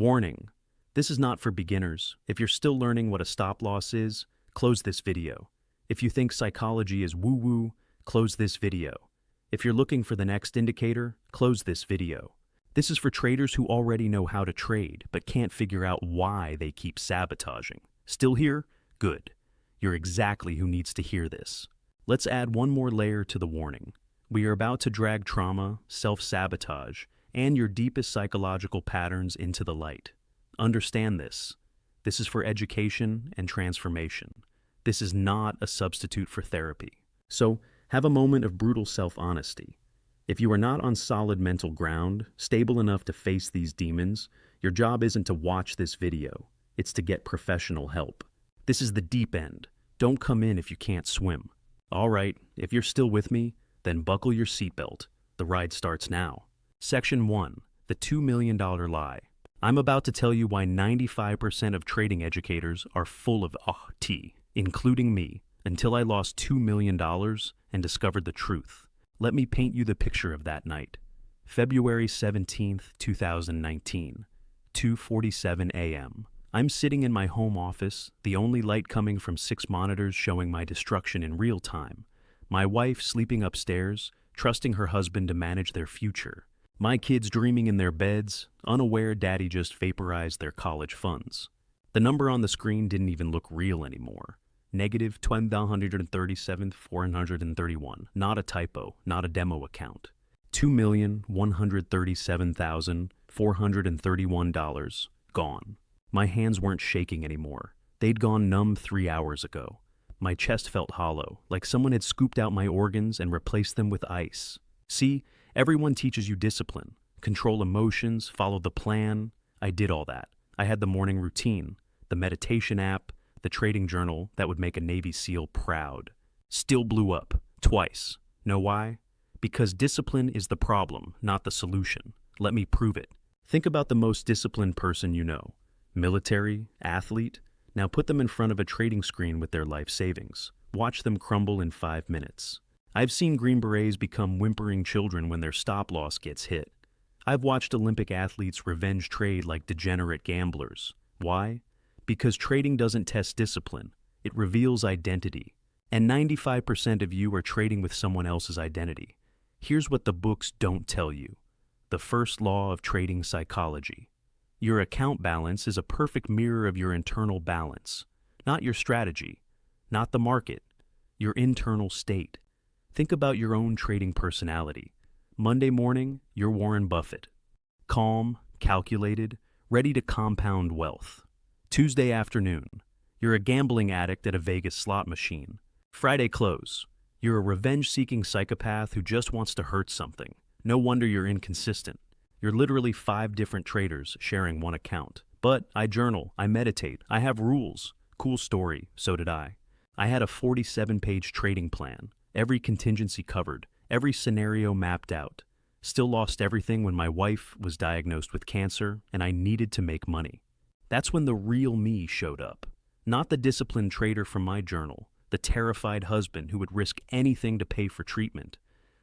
Warning: this is not for beginners. If you're still learning what a stop loss is, close this video. If you think psychology is woo-woo, close this video. If you're looking for the next indicator, close this video. This is for traders who already know how to trade, but can't figure out why they keep sabotaging. Still here? Good. You're exactly who needs to hear this. Let's add one more layer to the warning. We are about to drag trauma, self-sabotage, and your deepest psychological patterns into the light. Understand this. This is for education and transformation. This is not a substitute for therapy. So, have a moment of brutal self-honesty. If you are not on solid mental ground, stable enough to face these demons, your job isn't to watch this video. It's to get professional help. This is the deep end. Don't come in if you can't swim. All right, if you're still with me, then buckle your seatbelt. The ride starts now. Section 1. The $2 million lie. I'm about to tell you why 95% of trading educators are full of tea, including me, until I lost $2 million and discovered the truth. Let me paint you the picture of that night. February 17th, 2019, 2:47 a.m. I'm sitting in my home office, the only light coming from 6 monitors showing my destruction in real time. My wife sleeping upstairs, trusting her husband to manage their future. My kids dreaming in their beds, unaware daddy just vaporized their college funds. The number on the screen didn't even look real anymore. Negative 12,137,431. Not a typo, not a demo account. $2,137,431 gone. My hands weren't shaking anymore. They'd gone numb 3 hours ago. My chest felt hollow, like someone had scooped out my organs and replaced them with ice. See, everyone teaches you discipline, control emotions, follow the plan. I did all that. I had the morning routine, the meditation app, the trading journal that would make a Navy SEAL proud. Still blew up, twice. Know why? Because discipline is the problem, not the solution. Let me prove it. Think about the most disciplined person you know. Military, athlete. Now put them in front of a trading screen with their life savings. Watch them crumble in 5 minutes. I've seen Green Berets become whimpering children when their stop loss gets hit. I've watched Olympic athletes revenge trade like degenerate gamblers. Why? Because trading doesn't test discipline. It reveals identity. And 95% of you are trading with someone else's identity. Here's what the books don't tell you. The first law of trading psychology. Your account balance is a perfect mirror of your internal balance. Not your strategy. Not the market. Your internal state. Think about your own trading personality. Monday morning, you're Warren Buffett. Calm, calculated, ready to compound wealth. Tuesday afternoon, you're a gambling addict at a Vegas slot machine. Friday close, you're a revenge-seeking psychopath who just wants to hurt something. No wonder you're inconsistent. You're literally 5 different traders sharing one account. But I journal, I meditate, I have rules. Cool story, so did I. I had a 47-page trading plan, every contingency covered, every scenario mapped out. Still lost everything when my wife was diagnosed with cancer and I needed to make money. That's when the real me showed up. Not the disciplined trader from my journal, the terrified husband who would risk anything to pay for treatment,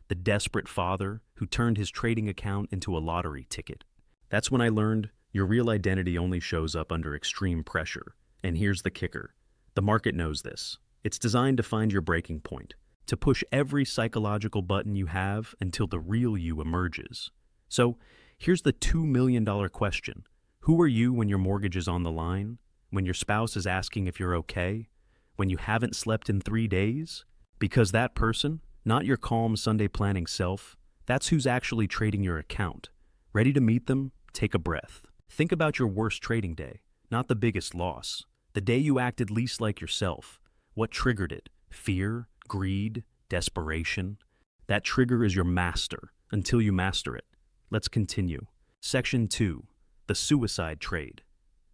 the desperate father who turned his trading account into a lottery ticket. That's when I learned your real identity only shows up under extreme pressure. And here's the kicker. The market knows this. It's designed to find your breaking point, to push every psychological button you have until the real you emerges. So, here's the $2 million question. Who are you when your mortgage is on the line? When your spouse is asking if you're okay? When you haven't slept in 3 days? Because that person, not your calm Sunday planning self, that's who's actually trading your account. Ready to meet them? Take a breath. Think about your worst trading day, not the biggest loss. The day you acted least like yourself. What triggered it? Fear, greed, desperation? That trigger is your master until you master it. Let's continue. Section 2. The suicide trade.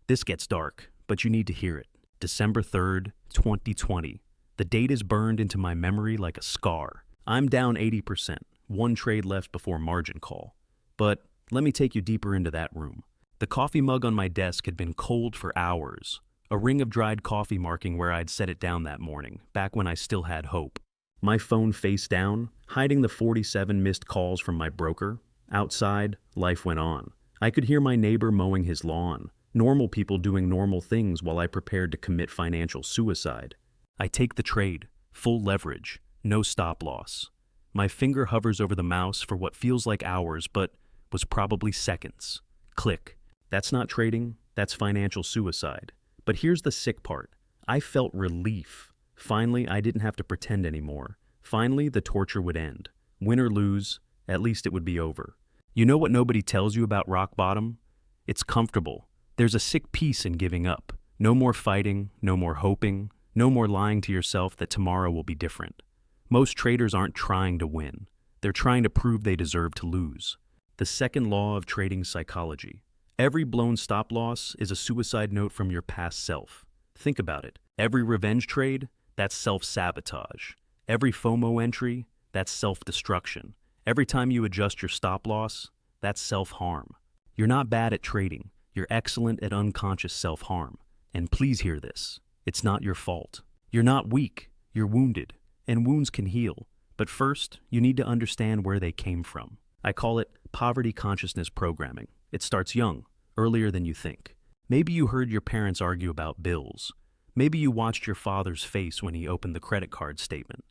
This gets dark, but you need to hear it. December 3rd, 2020. The date is burned into my memory like a scar. I'm down 80%, 1 trade left before margin call. But let me take you deeper into that room. The coffee mug on my desk had been cold for hours. A ring of dried coffee marking where I'd set it down that morning, back when I still had hope. My phone face down, hiding the 47 missed calls from my broker. Outside, life went on. I could hear my neighbor mowing his lawn, normal people doing normal things while I prepared to commit financial suicide. I take the trade, full leverage, no stop loss. My finger hovers over the mouse for what feels like hours, but was probably seconds. Click. That's not trading, that's financial suicide. But here's the sick part. I felt relief. Finally, I didn't have to pretend anymore. Finally, the torture would end. Win or lose, at least it would be over. You know what nobody tells you about rock bottom? It's comfortable. There's a sick peace in giving up. No more fighting, no more hoping, no more lying to yourself that tomorrow will be different. Most traders aren't trying to win. They're trying to prove they deserve to lose. The second law of trading psychology. Every blown stop loss is a suicide note from your past self. Think about it. Every revenge trade, that's self-sabotage. Every FOMO entry, that's self-destruction. Every time you adjust your stop loss, that's self-harm. You're not bad at trading. You're excellent at unconscious self-harm. And please hear this. It's not your fault. You're not weak. You're wounded. And wounds can heal. But first, you need to understand where they came from. I call it poverty consciousness programming. It starts young, earlier than you think. Maybe you heard your parents argue about bills. Maybe you watched your father's face when he opened the credit card statement.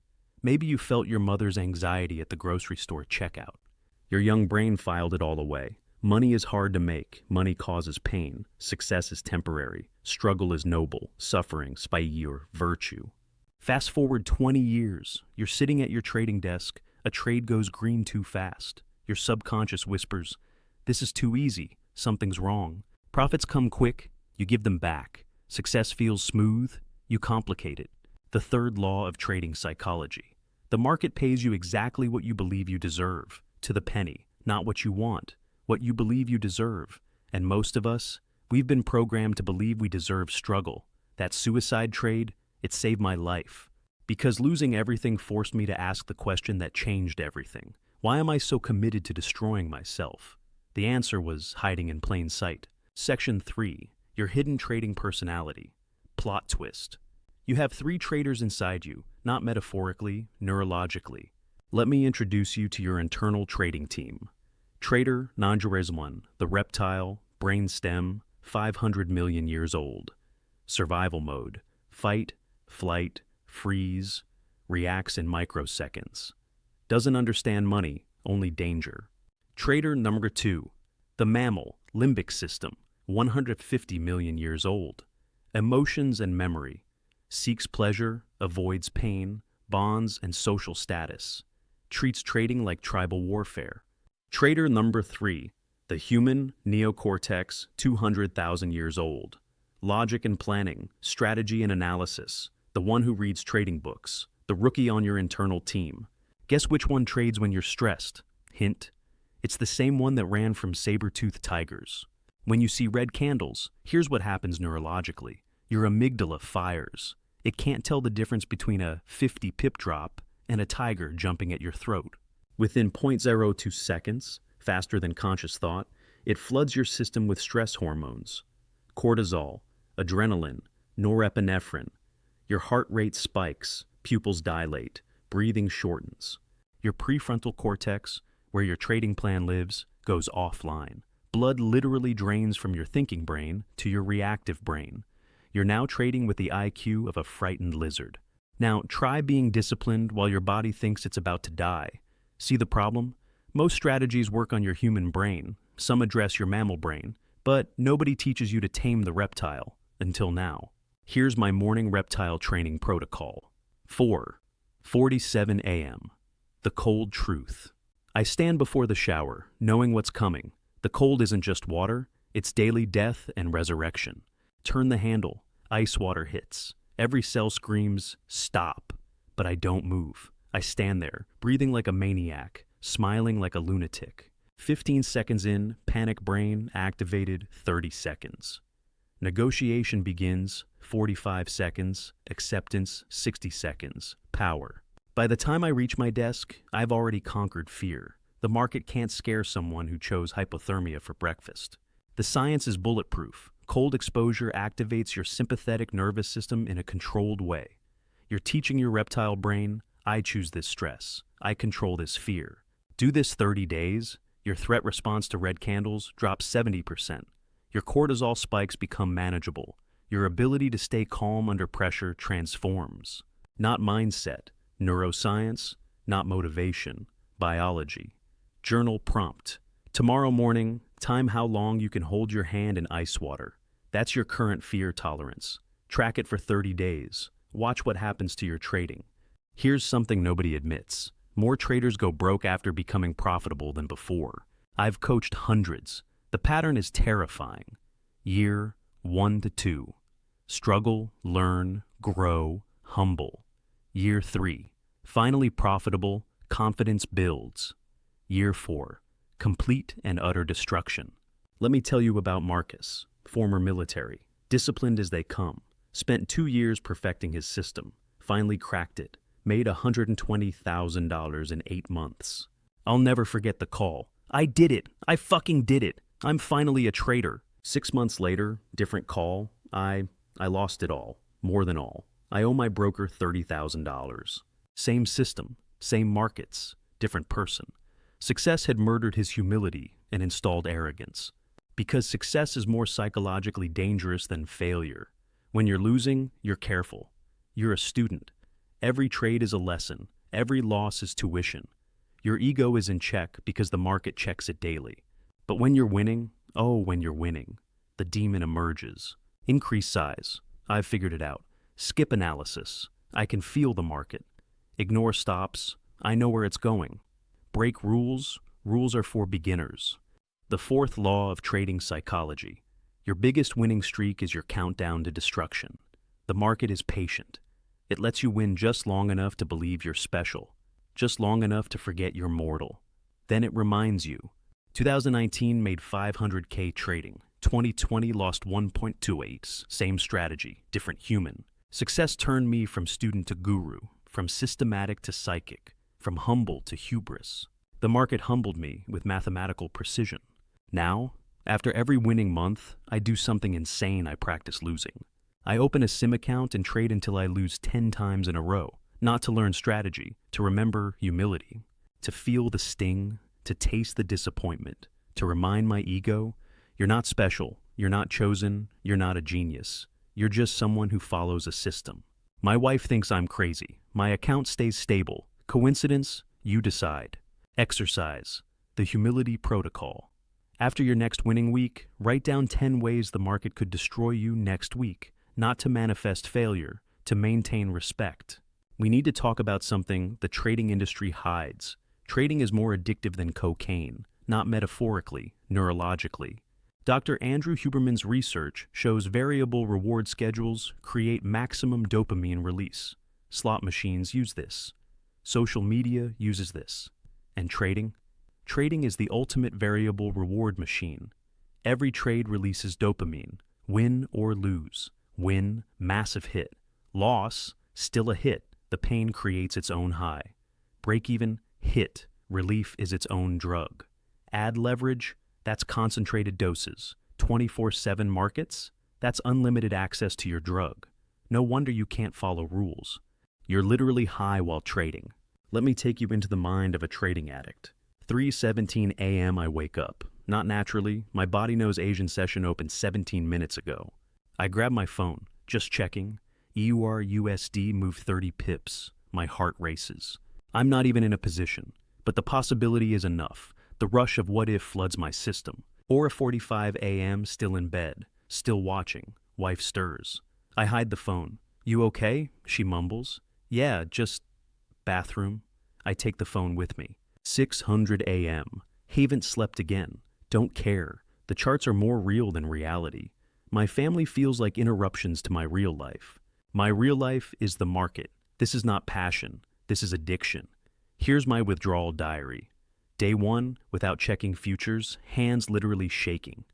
Maybe you felt your mother's anxiety at the grocery store checkout. Your young brain filed it all away. Money is hard to make. Money causes pain. Success is temporary. Struggle is noble. Suffering, spiky, or virtue. Fast forward 20 years. You're sitting at your trading desk. A trade goes green too fast. Your subconscious whispers, "This is too easy. Something's wrong." Profits come quick. You give them back. Success feels smooth. You complicate it. The third law of trading psychology. The market pays you exactly what you believe you deserve. To the penny. Not what you want. What you believe you deserve. And most of us, we've been programmed to believe we deserve struggle. That suicide trade, it saved my life. Because losing everything forced me to ask the question that changed everything. Why am I so committed to destroying myself? The answer was hiding in plain sight. Section 3. Your hidden trading personality. Plot twist. You have 3 traders inside you, not metaphorically, neurologically. Let me introduce you to your internal trading team. Trader non-1, the reptile, brain stem, 500 million years old. Survival mode. Fight, flight, freeze, reacts in microseconds. Doesn't understand money, only danger. Trader number 2, the mammal, limbic system, 150 million years old. Emotions and memory. Seeks pleasure, avoids pain, bonds and social status. Treats trading like tribal warfare. Trader number 3, the human neocortex, 200,000 years old. Logic and planning, strategy and analysis. The one who reads trading books. The rookie on your internal team. Guess which one trades when you're stressed? Hint. It's the same one that ran from saber-toothed tigers. When you see red candles, here's what happens neurologically. Your amygdala fires. It can't tell the difference between a 50 pip drop and a tiger jumping at your throat. Within 0.02 seconds, faster than conscious thought, it floods your system with stress hormones. Cortisol, adrenaline, norepinephrine. Your heart rate spikes, pupils dilate, breathing shortens. Your prefrontal cortex, where your trading plan lives, goes offline. Blood literally drains from your thinking brain to your reactive brain. You're now trading with the IQ of a frightened lizard. Now, try being disciplined while your body thinks it's about to die. See the problem? Most strategies work on your human brain. Some address your mammal brain. But nobody teaches you to tame the reptile, until now. Here's my morning reptile training protocol. 4:47 a.m. The cold truth. I stand before the shower, knowing what's coming. The cold isn't just water, it's daily death and resurrection. Turn the handle, ice water hits. Every cell screams, stop. But I don't move. I stand there, breathing like a maniac, smiling like a lunatic. 15 seconds in, panic brain activated, 30 seconds. Negotiation begins, 45 seconds. Acceptance, 60 seconds. Power. By the time I reach my desk, I've already conquered fear. The market can't scare someone who chose hypothermia for breakfast. The science is bulletproof. Cold exposure activates your sympathetic nervous system in a controlled way. You're teaching your reptile brain, I choose this stress. I control this fear. Do this 30 days. Your threat response to red candles drops 70%. Your cortisol spikes become manageable. Your ability to stay calm under pressure transforms. Not mindset, neuroscience, not motivation, biology. Journal prompt. Tomorrow morning, time how long you can hold your hand in ice water. That's your current fear tolerance. Track it for 30 days. Watch what happens to your trading. Here's something nobody admits. More traders go broke after becoming profitable than before. I've coached hundreds. The pattern is terrifying. Year 1 to 2. Struggle, learn, grow, humble. Year 3. Finally profitable, confidence builds. Year 4. Complete and utter destruction. Let me tell you about Marcus, former military, disciplined as they come. Spent 2 years perfecting his system, finally cracked it, made $120,000 in 8 months. I'll never forget the call. I did it! I fucking did it! I'm finally a trader. 6 months later, different call. I lost it all. More than all. I owe my broker $30,000. Same system, same markets, different person. Success had murdered his humility and installed arrogance. Because success is more psychologically dangerous than failure. When you're losing, you're careful. You're a student. Every trade is a lesson. Every loss is tuition. Your ego is in check because the market checks it daily. But when you're winning, when you're winning, the demon emerges. Increase size. I've figured it out. Skip analysis. I can feel the market. Ignore stops. I know where it's going. Break rules. Rules are for beginners. The fourth law of trading psychology. Your biggest winning streak is your countdown to destruction. The market is patient. It lets you win just long enough to believe you're special, just long enough to forget you're mortal. Then it reminds you. 2019 made $500K trading. 2020 lost 1.28. Same strategy, different human. Success turned me from student to guru, from systematic to psychic, from humble to hubris. The market humbled me with mathematical precision. Now, after every winning month, I do something insane. I practice losing. I open a SIM account and trade until I lose 10 times in a row, not to learn strategy, to remember humility, to feel the sting, to taste the disappointment, to remind my ego, you're not special, you're not chosen, you're not a genius. You're just someone who follows a system. My wife thinks I'm crazy. My account stays stable. Coincidence? You decide. Exercise. The humility protocol. After your next winning week, write down 10 ways the market could destroy you next week, not to manifest failure, to maintain respect. We need to talk about something the trading industry hides. Trading is more addictive than cocaine, not metaphorically, neurologically. Dr. Andrew Huberman's research shows variable reward schedules create maximum dopamine release. Slot machines use this. Social media uses this. And trading? Trading is the ultimate variable reward machine. Every trade releases dopamine. Win or lose. Win, massive hit. Loss, still a hit. The pain creates its own high. Break even, hit. Relief is its own drug. Add leverage, that's concentrated doses. 24/7 markets, that's unlimited access to your drug. No wonder you can't follow rules. You're literally high while trading. Let me take you into the mind of a trading addict. 3:17 a.m. I wake up. Not naturally, my body knows Asian session opened 17 minutes ago. I grab my phone, just checking. EUR/USD moved 30 pips. My heart races. I'm not even in a position, but the possibility is enough. The rush of what if floods my system. 4:45 a.m. still in bed, still watching. Wife stirs. I hide the phone. You okay? She mumbles. Yeah, just bathroom. I take the phone with me. 600 a.m. Haven't slept again. Don't care. The charts are more real than reality. My family feels like interruptions to my real life. My real life is the market. This is not passion. This is addiction. Here's my withdrawal diary. Day 1, without checking futures, hands literally shaking.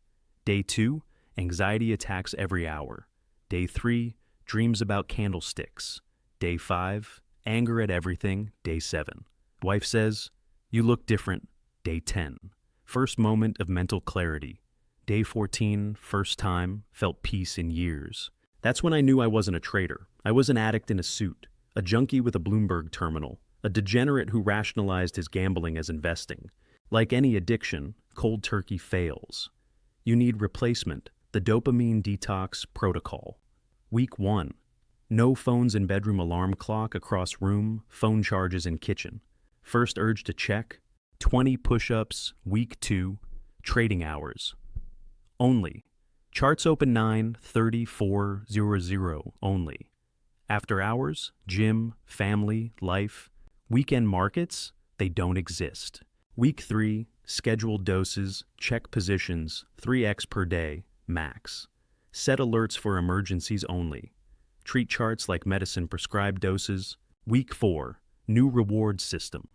Day 2, anxiety attacks every hour. Day 3, dreams about candlesticks. Day 5, anger at everything. Day 7. Wife says, you look different. Day 10. First moment of mental clarity. Day 14, first time, felt peace in years. That's when I knew I wasn't a trader. I was an addict in a suit, a junkie with a Bloomberg terminal, a degenerate who rationalized his gambling as investing. Like any addiction, cold turkey fails. You need replacement, the Dopamine Detox Protocol. Week 1. No phones in bedroom, alarm clock across room, phone charges in kitchen. First urge to check, 20 push-ups. Week 2. Trading hours. Only. Charts open 9:34:00 only. After hours, gym, family, life. Weekend markets, they don't exist. Week 3, scheduled doses, check positions, 3x per day, max. Set alerts for emergencies only. Treat charts like medicine, prescribed doses. Week 4, new reward system.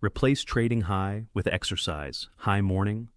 Replace trading high with exercise, high morning.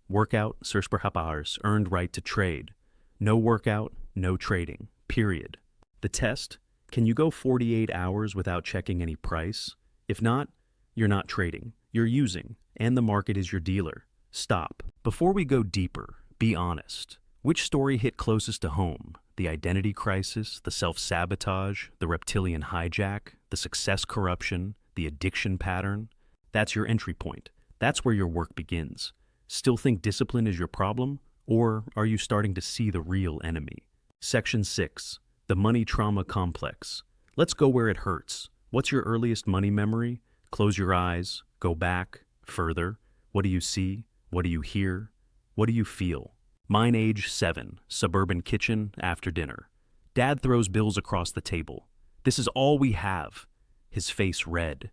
Workout, search per hours, earned right to trade. No workout, no trading, period. The test, can you go 48 hours without checking any price? If not, you're not trading, you're using, and the market is your dealer. Stop. Before we go deeper, be honest. Which story hit closest to home? The identity crisis, the self-sabotage, the reptilian hijack, the success corruption, the addiction pattern? That's your entry point. That's where your work begins. Still think discipline is your problem? Or are you starting to see the real enemy? Section 6. The money trauma complex. Let's go where it hurts. What's your earliest money memory? Close your eyes. Go back. Further. What do you see? What do you hear? What do you feel? Mine, age 7. Suburban kitchen after dinner. Dad throws bills across the table. This is all we have. His face red.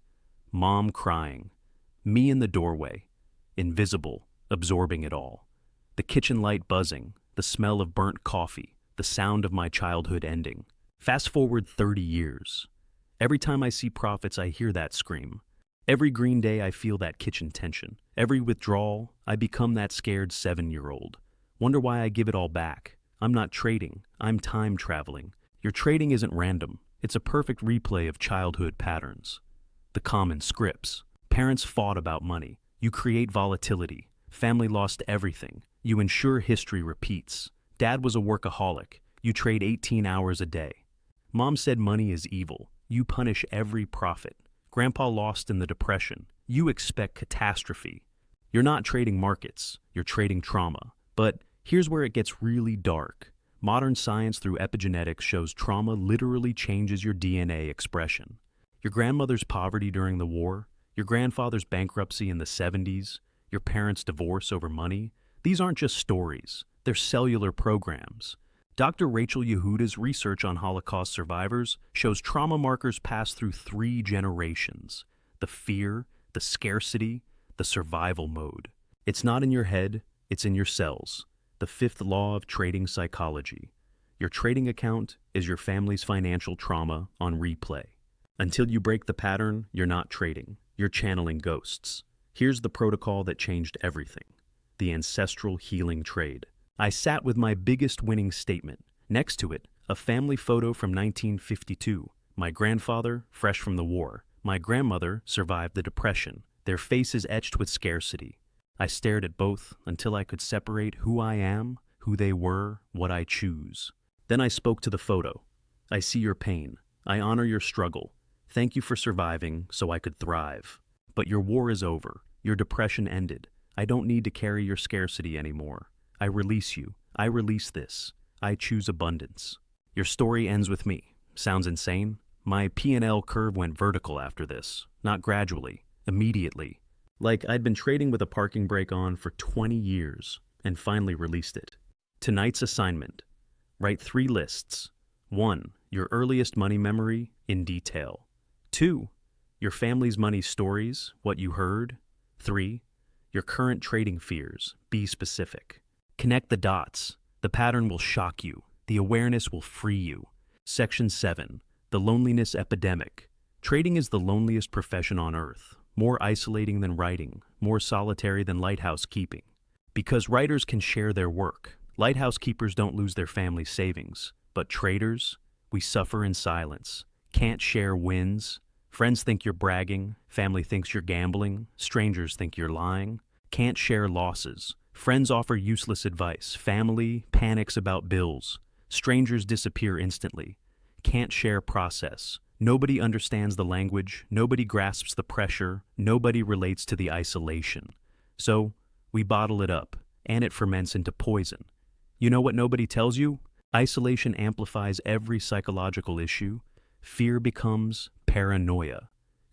Mom crying. Me in the doorway. Invisible, absorbing it all. The kitchen light buzzing, the smell of burnt coffee, the sound of my childhood ending. Fast forward 30 years. Every time I see profits, I hear that scream. Every green day, I feel that kitchen tension. Every withdrawal, I become that scared 7-year-old. Wonder why I give it all back. I'm not trading, I'm time traveling. Your trading isn't random. It's a perfect replay of childhood patterns. The common scripts. Parents fought about money. You create volatility. Family lost everything. You ensure history repeats. Dad was a workaholic. You trade 18 hours a day. Mom said money is evil. You punish every profit. Grandpa lost in the depression. You expect catastrophe. You're not trading markets. You're trading trauma. But here's where it gets really dark. Modern science through epigenetics shows trauma literally changes your DNA expression. Your grandmother's poverty during the war, your grandfather's bankruptcy in the 70s, your parents' divorce over money, these aren't just stories, they're cellular programs. Dr. Rachel Yehuda's research on Holocaust survivors shows trauma markers pass through 3 generations. The fear, the scarcity, the survival mode. It's not in your head, it's in your cells. The 5th law of trading psychology. Your trading account is your family's financial trauma on replay. Until you break the pattern, you're not trading. You're channeling ghosts. Here's the protocol that changed everything. The Ancestral Healing Trade. I sat with my biggest winning statement. Next to it, a family photo from 1952. My grandfather, fresh from the war. My grandmother survived the Depression. Their faces etched with scarcity. I stared at both until I could separate who I am, who they were, what I choose. Then I spoke to the photo. I see your pain. I honor your struggle. Thank you for surviving so I could thrive. But your war is over. Your depression ended. I don't need to carry your scarcity anymore. I release you. I release this. I choose abundance. Your story ends with me. Sounds insane? My P&L curve went vertical after this. Not gradually. Immediately. Like I'd been trading with a parking brake on for 20 years and finally released it. Tonight's assignment. Write 3 lists. 1. Your earliest money memory in detail. 2. Your family's money stories, what you heard. 3. Your current trading fears, be specific. Connect the dots. The pattern will shock you. The awareness will free you. Section 7. The loneliness epidemic. Trading is the loneliest profession on earth. More isolating than writing, more solitary than lighthouse keeping. Because writers can share their work. Lighthouse keepers don't lose their family savings. But traders, we suffer in silence. Can't share wins. Friends think you're bragging. Family thinks you're gambling. Strangers think you're lying. Can't share losses. Friends offer useless advice. Family panics about bills. Strangers disappear instantly. Can't share process. Nobody understands the language. Nobody grasps the pressure. Nobody relates to the isolation. So, we bottle it up, and it ferments into poison. You know what nobody tells you? Isolation amplifies every psychological issue. Fear becomes paranoia.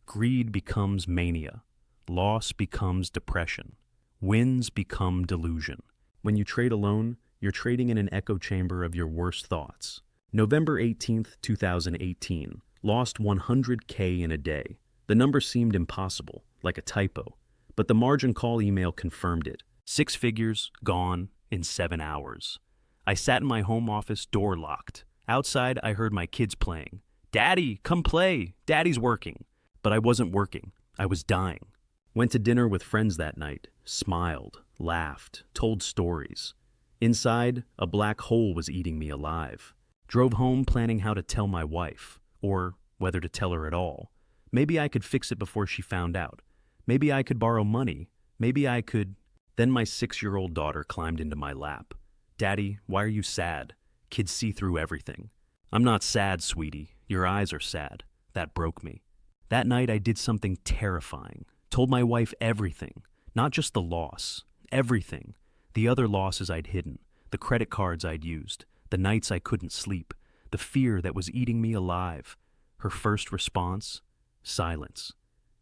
Greed becomes mania. Loss becomes depression. Wins become delusion. When you trade alone, you're trading in an echo chamber of your worst thoughts. November 18th, 2018. Lost 100K in a day. The number seemed impossible, like a typo. But the margin call email confirmed it. 6 figures, gone, in 7 hours. I sat in my home office, door locked. Outside, I heard my kids playing. "Daddy, come play. Daddy's working." But I wasn't working. I was dying. Went to dinner with friends that night. Smiled, laughed, told stories. Inside, a black hole was eating me alive. Drove home planning how to tell my wife, or whether to tell her at all. Maybe I could fix it before she found out. Maybe I could borrow money. Maybe I could... Then my 6-year-old daughter climbed into my lap. "Daddy, why are you sad? Kids see through everything." "I'm not sad, sweetie. Your eyes are sad." That broke me. That night I did something terrifying. Told my wife everything. Not just the loss. Everything. The other losses I'd hidden. The credit cards I'd used. The nights I couldn't sleep. The fear that was eating me alive. Her first response? Silence.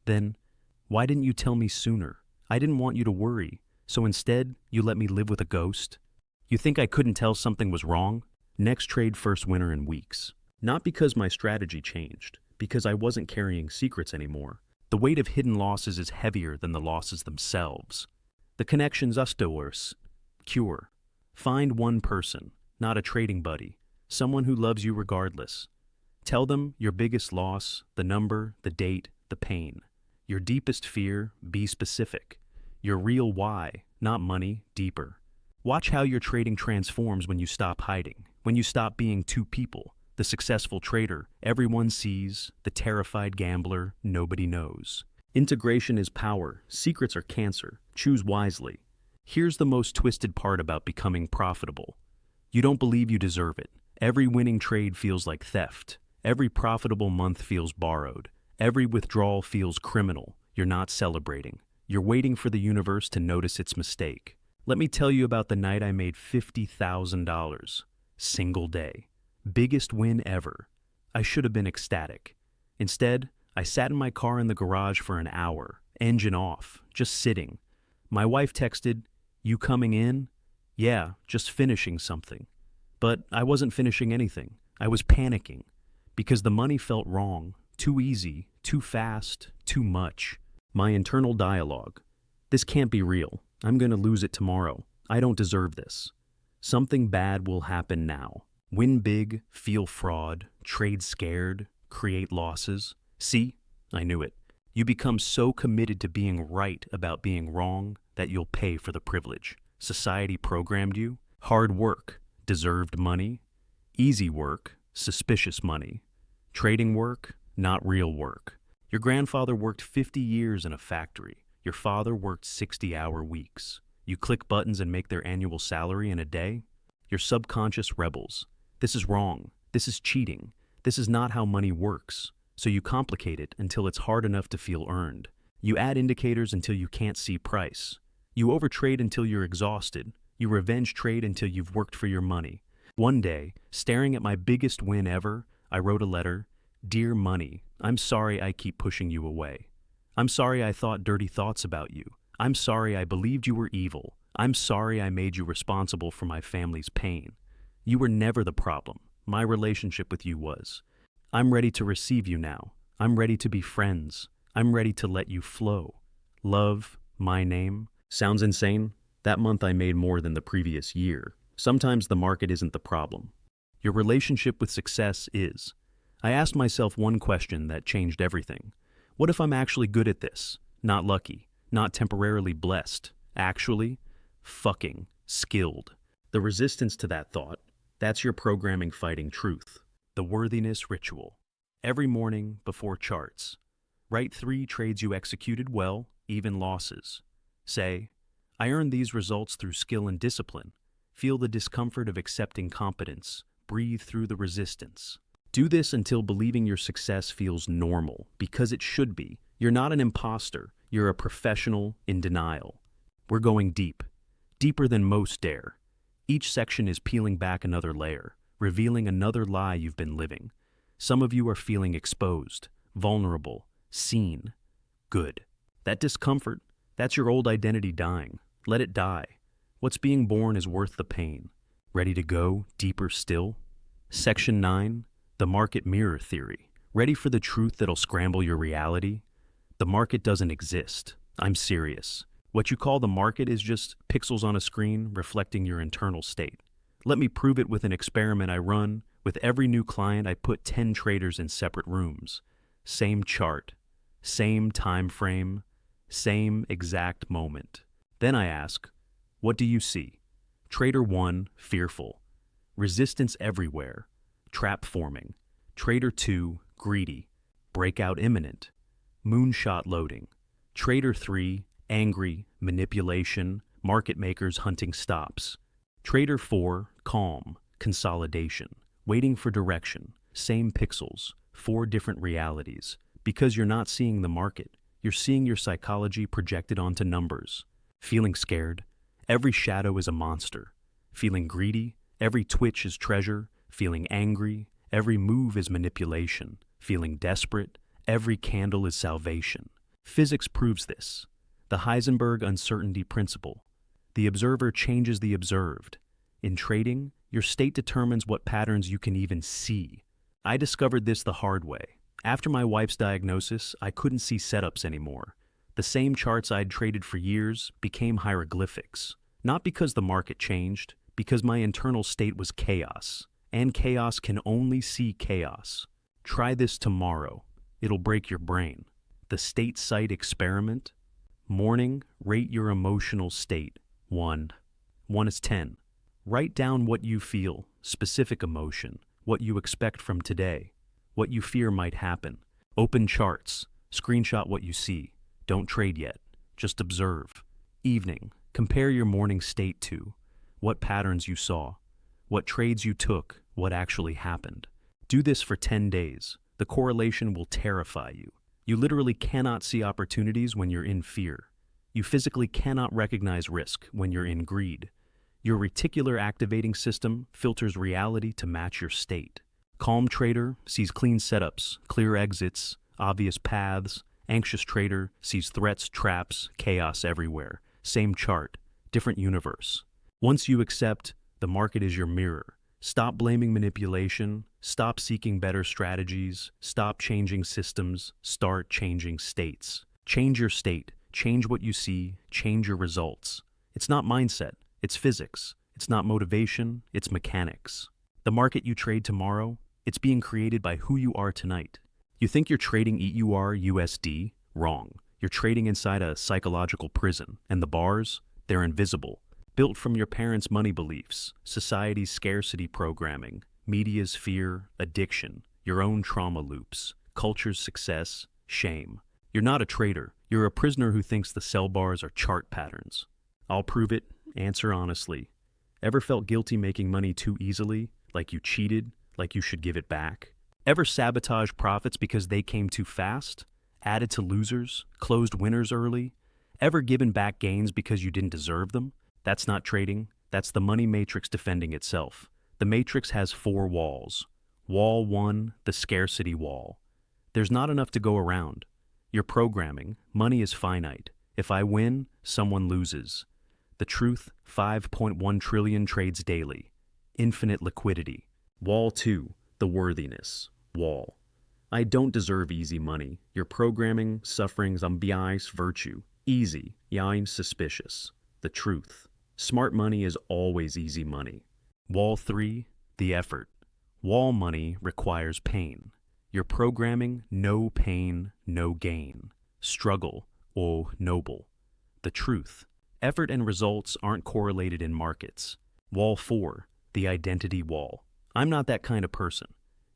Then, "Why didn't you tell me sooner? I didn't want you to worry. So instead, you let me live with a ghost?" You think I couldn't tell something was wrong? Next trade, first winner in weeks. Not because my strategy changed, because I wasn't carrying secrets anymore. The weight of hidden losses is heavier than the losses themselves. The connections us cure. Find one person, not a trading buddy, someone who loves you regardless. Tell them your biggest loss, the number, the date, the pain. Your deepest fear, be specific. Your real why, not money, deeper. Watch how your trading transforms when you stop hiding, when you stop being two people, the successful trader everyone sees, the terrified gambler nobody knows. Integration is power, secrets are cancer, choose wisely. Here's the most twisted part about becoming profitable. You don't believe you deserve it. Every winning trade feels like theft. Every profitable month feels borrowed. Every withdrawal feels criminal. You're not celebrating. You're waiting for the universe to notice its mistake. Let me tell you about the night I made $50,000. Single day. Biggest win ever. I should have been ecstatic. Instead, I sat in my car in the garage for an hour, engine off, just sitting. My wife texted, "You coming in?" "Yeah, just finishing something." But I wasn't finishing anything. I was panicking. Because the money felt wrong, too easy, too fast, too much. My internal dialogue. This can't be real. I'm going to lose it tomorrow. I don't deserve this. Something bad will happen now. Win big, feel fraud, trade scared, create losses. See? I knew it. You become so committed to being right about being wrong that you'll pay for the privilege. Society programmed you. Hard work, deserved money. Easy work, suspicious money. Trading work, not real work. Your grandfather worked 50 years in a factory. Your father worked 60-hour weeks. You click buttons and make their annual salary in a day? Your subconscious rebels. This is wrong. This is cheating. This is not how money works. So you complicate it until it's hard enough to feel earned. You add indicators until you can't see price. You overtrade until you're exhausted. You revenge trade until you've worked for your money. One day, staring at my biggest win ever, I wrote a letter. "Dear money, I'm sorry I keep pushing you away. I'm sorry I thought dirty thoughts about you. I'm sorry I believed you were evil. I'm sorry I made you responsible for my family's pain. You were never the problem. My relationship with you was. I'm ready to receive you now. I'm ready to be friends. I'm ready to let you flow. Love, my name." Sounds insane? That month I made more than the previous year. Sometimes the market isn't the problem. Your relationship with success is. I asked myself one question that changed everything. What if I'm actually good at this? Not lucky, not temporarily blessed, actually fucking skilled. The resistance to that thought, that's your programming fighting truth. The worthiness ritual. Every morning before charts, write 3 trades you executed well, even losses. Say, I earned these results through skill and discipline. Feel the discomfort of accepting competence. Breathe through the resistance. Do this until believing your success feels normal, because it should be. You're not an imposter. You're a professional in denial. We're going deep, deeper than most dare. Each section is peeling back another layer, revealing another lie you've been living. Some of you are feeling exposed, vulnerable, seen. Good. That discomfort, that's your old identity dying. Let it die. What's being born is worth the pain. Ready to go deeper still? Section 9, the market mirror theory. Ready for the truth that'll scramble your reality? The market doesn't exist. I'm serious. What you call the market is just pixels on a screen reflecting your internal state. Let me prove it with an experiment I run. With every new client, I put 10 traders in separate rooms. Same chart, same time frame, same exact moment. Then I ask, what do you see? Trader 1, fearful. Resistance everywhere. Trap forming. Trader 2, greedy. Breakout imminent. Moonshot loading. Trader 3, angry, manipulation, market makers hunting stops. Trader 4, calm, consolidation, waiting for direction, same pixels, 4 different realities. Because you're not seeing the market, you're seeing your psychology projected onto numbers. Feeling scared? Every shadow is a monster. Feeling greedy? Every twitch is treasure. Feeling angry? Every move is manipulation. Feeling desperate? Every candle is salvation. Physics proves this. The Heisenberg uncertainty principle. The observer changes the observed. In trading, your state determines what patterns you can even see. I discovered this the hard way. After my wife's diagnosis, I couldn't see setups anymore. The same charts I'd traded for years became hieroglyphics. Not because the market changed, because my internal state was chaos. And chaos can only see chaos. Try this tomorrow. It'll break your brain. The state site experiment. Morning, rate your emotional state. 1. 1 is 10. Write down what you feel, specific emotion, what you expect from today, what you fear might happen. Open charts. Screenshot what you see. Don't trade yet. Just observe. Evening, compare your morning state to what patterns you saw, what trades you took, what actually happened. Do this for 10 days. The correlation will terrify you. You literally cannot see opportunities when you're in fear. You physically cannot recognize risk when you're in greed. Your reticular activating system filters reality to match your state. Calm trader sees clean setups, clear exits, obvious paths. Anxious trader sees threats, traps, chaos everywhere. Same chart, different universe. Once you accept the market is your mirror, stop blaming manipulation, stop seeking better strategies, stop changing systems, start changing states. Change your state, change what you see, change your results. It's not mindset, it's physics. It's not motivation, it's mechanics. The market you trade tomorrow, it's being created by who you are tonight. You think you're trading EUR/USD? Wrong. You're trading inside a psychological prison, and the bars, they're invisible. Built from your parents' money beliefs, society's scarcity programming, media's fear, addiction, your own trauma loops, culture's success, shame. You're not a trader. You're a prisoner who thinks the sell bars are chart patterns. I'll prove it. Answer honestly. Ever felt guilty making money too easily? Like you cheated? Like you should give it back? Ever sabotage profits because they came too fast? Added to losers? Closed winners early? Ever given back gains because you didn't deserve them? That's not trading. That's the money matrix defending itself. The matrix has 4 walls. Wall 1, the scarcity wall. There's not enough to go around. You're programming. Money is finite. If I win, someone loses. The truth, 5.1 trillion trades daily. Infinite liquidity. Wall 2, the worthiness wall. I don't deserve easy money. You're programming, sufferings, bias, virtue. Easy, I'm suspicious. The truth. Smart money is always easy money. Wall 3, the effort. Wall money requires pain. You're programming no pain, no gain. Struggle, oh noble. The truth. Effort and results aren't correlated in markets. Wall 4, the identity wall. I'm not that kind of person.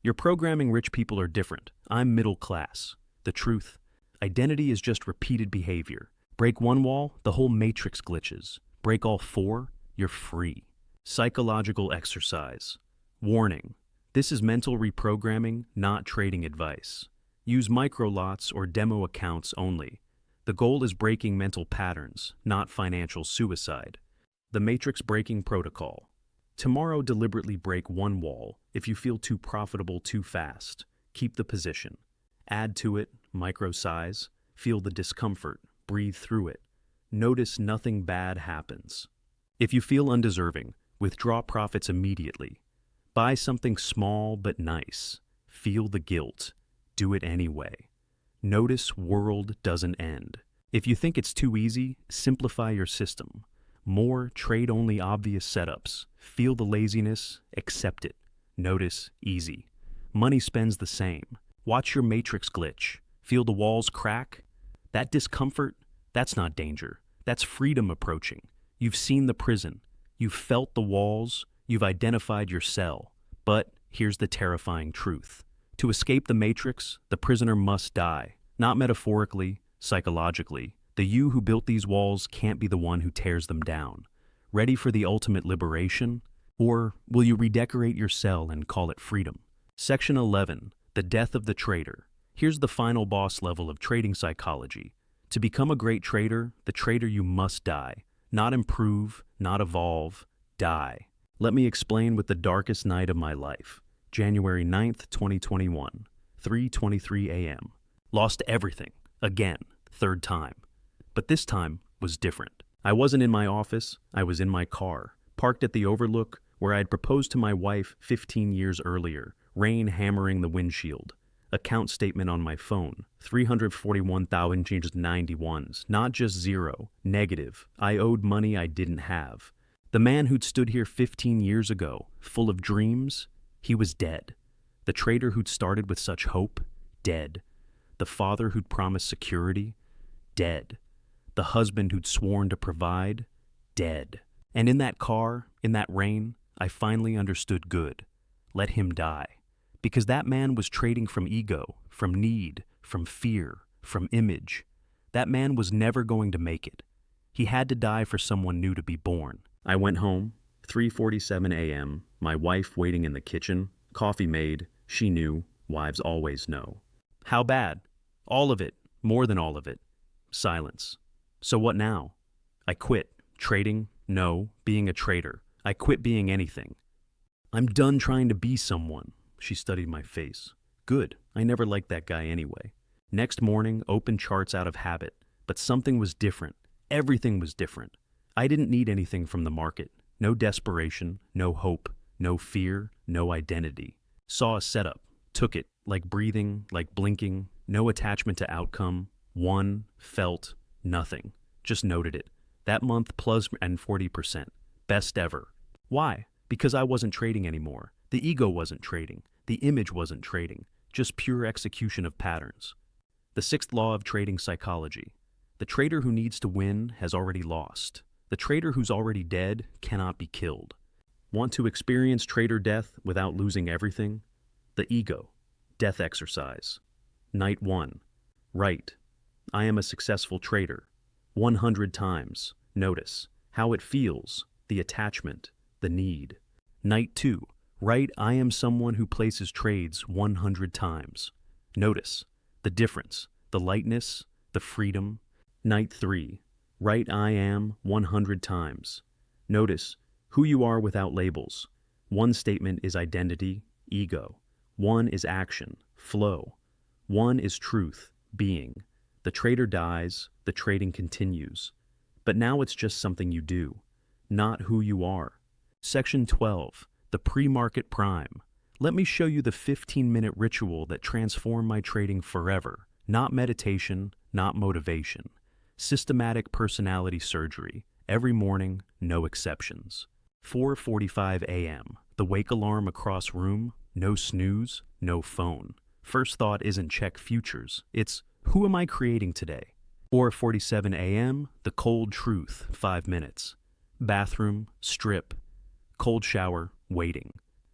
You're programming rich people are different. I'm middle class. The truth. Identity is just repeated behavior. Break one wall, the whole matrix glitches. Break all 4, you're free. Psychological exercise. Warning. This is mental reprogramming, not trading advice. Use micro lots or demo accounts only. The The goal is breaking mental patterns, not financial suicide. The Matrix Breaking Protocol. Tomorrow, deliberately break one wall. If you feel too profitable too fast, keep the position. Add to it, micro size, feel the discomfort, breathe through it. Notice nothing bad happens. If you feel undeserving, withdraw profits immediately. Buy something small but nice. Feel the guilt. Do it anyway. Notice world doesn't end. If you think it's too easy, simplify your system. More trade-only obvious setups. Feel the laziness, accept it. Notice easy. Money spends the same. Watch your matrix glitch. Feel the walls crack. That discomfort, that's not danger. That's freedom approaching. You've seen the prison. You've felt the walls. You've identified your cell. But here's the terrifying truth. To escape the matrix, the prisoner must die. Not metaphorically, psychologically. The you who built these walls can't be the one who tears them down. Ready for the ultimate liberation? Or will you redecorate your cell and call it freedom? Section 11. The Death of the Trader. Here's the final boss level of trading psychology. To become a great trader, the trader you must die. Not improve, not evolve, die. Let me explain with the darkest night of my life. January 9th, 2021, 3:23 a.m. Lost everything. Again. Third time. But this time was different. I wasn't in my office, I was in my car, parked at the overlook where I had proposed to my wife 15 years earlier, rain hammering the windshield. Account statement on my phone, 341,091s, not just zero, negative. I owed money I didn't have. The man who'd stood here 15 years ago, full of dreams, he was dead. The trader who'd started with such hope, dead. The father who'd promised security, dead. The husband who'd sworn to provide, dead. And in that car, in that rain, I finally understood good. Let him die. Because that man was trading from ego, from need, from fear, from image. That man was never going to make it. He had to die for someone new to be born. I went home, 3:47 a.m., my wife waiting in the kitchen, coffee made, she knew, wives always know. How bad? All of it, more than all of it. Silence. So what now? I quit. Trading? No. Being a trader. I quit being anything. I'm done trying to be someone. She studied my face. Good. I never liked that guy anyway. Next morning, open charts out of habit. But something was different. Everything was different. I didn't need anything from the market. No desperation, no hope, no fear, no identity. Saw a setup. Took it. Like breathing, like blinking. No attachment to outcome. Won, felt, nothing. Just noted it. That month plus and 40%. Best ever. Why? Because I wasn't trading anymore. The ego wasn't trading. The image wasn't trading. Just pure execution of patterns. The sixth law of trading psychology. The trader who needs to win has already lost. The trader who's already dead cannot be killed. Want to experience trader death without losing everything? The ego. Death exercise. Night 1. Right. I am a successful trader. 100 times. Notice how it feels, the attachment, the need. Night 2. Right, I am someone who places trades 100 times. Notice the difference, the lightness, the freedom. Night 3. Right, I am 100 times. Notice who you are without labels. One statement is identity, ego. One is action, flow. One is truth, being. The trader dies, the trading continues. But now it's just something you do, not who you are. Section 12, the pre-market prime. Let me show you the 15-minute ritual that transformed my trading forever. Not meditation, not motivation. Systematic personality surgery. Every morning, no exceptions. 4:45 a.m. The wake alarm across room, no snooze, no phone. First thought isn't check futures, it's who am I creating today? 4:47 a.m. The cold truth, 5 minutes. Bathroom, strip, cold shower, waiting.